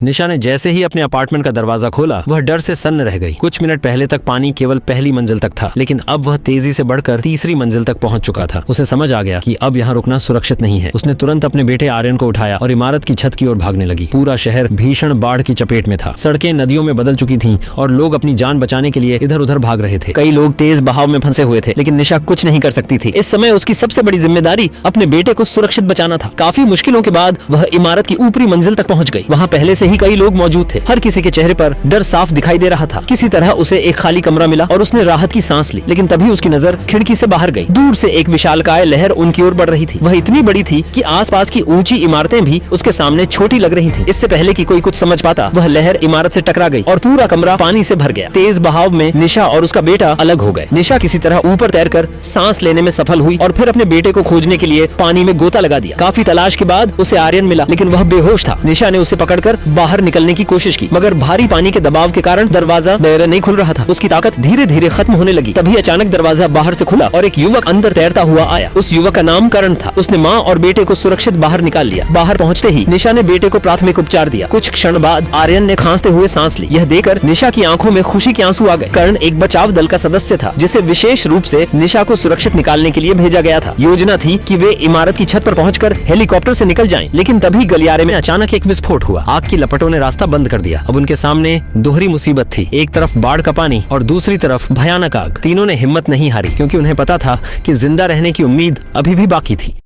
निशा ने जैसे ही अपने अपार्टमेंट का दरवाजा खोला वह डर से सन्न रह गई। कुछ मिनट पहले तक पानी केवल पहली मंजिल तक था, लेकिन अब वह तेजी से बढ़कर तीसरी मंजिल तक पहुंच चुका था। उसे समझ आ गया कि अब यहाँ रुकना सुरक्षित नहीं है। उसने तुरंत अपने बेटे आर्यन को उठाया और इमारत की छत की ओर भागने लगी। पूरा शहर भीषण बाढ़ की चपेट में था। सड़कें नदियों में बदल चुकी थीं और लोग अपनी जान बचाने के लिए इधर उधर भाग रहे थे। कई लोग तेज बहाव में फंसे हुए थे, लेकिन निशा कुछ नहीं कर सकती थी। इस समय उसकी सबसे बड़ी जिम्मेदारी अपने बेटे को सुरक्षित बचाना था। काफी मुश्किलों के बाद वह इमारत की ऊपरी मंजिल तक पहुंच गई। वहाँ पहले से ही कई लोग मौजूद थे। हर किसी के चेहरे पर डर साफ दिखाई दे रहा था। किसी तरह उसे एक खाली कमरा मिला और उसने राहत की सांस ली, लेकिन तभी उसकी नजर खिड़की से बाहर गई। दूर से एक विशालकाय लहर उनकी ओर बढ़ रही थी। वह इतनी बड़ी थी कि आसपास की ऊंची इमारतें भी उसके सामने छोटी लग रही थीं। इससे पहले कि कोई कुछ समझ पाता, वह लहर इमारत से टकरा गई और पूरा कमरा पानी से भर गया। तेज बहाव में निशा और उसका बेटा अलग हो गए। निशा किसी तरह ऊपर तैरकर सांस लेने में सफल हुई और फिर अपने बेटे को खोजने के लिए पानी में गोता लगा दिया। काफी तलाश के बाद उसे आर्यन मिला, लेकिन वह बेहोश था। निशा ने उसे पकड़कर बाहर निकलने की कोशिश की, मगर भारी पानी के दबाव के कारण दरवाजा दायरा नहीं खुल रहा था। उसकी ताकत धीरे धीरे खत्म होने लगी। तभी अचानक दरवाजा बाहर से खुला और एक युवक अंदर तैरता हुआ आया। उस युवक का नाम करण था। उसने माँ और बेटे को सुरक्षित बाहर निकाल लिया। बाहर पहुँचते ही निशा ने बेटे को प्राथमिक उपचार दिया। कुछ क्षण बाद आर्यन ने खांसते हुए सांस ली। यह देखकर निशा की आंखों में खुशी के आंसू आ गए। करण एक बचाव दल का सदस्य था, जिसे विशेष रूप से निशा को सुरक्षित निकालने के लिए भेजा गया था। योजना थी कि वे इमारत की छत पर पहुंचकर हेलीकॉप्टर से निकल जाएं, लेकिन तभी गलियारे में अचानक एक विस्फोट हुआ। आग की लपटों ने रास्ता बंद कर दिया। अब उनके सामने दोहरी मुसीबत थी। एक तरफ बाढ़ का पानी और दूसरी तरफ भयानक आग। तीनों ने हिम्मत नहीं हारी, क्योंकि उन्हें पता था कि जिंदा रहने की उम्मीद अभी भी बाकी थी।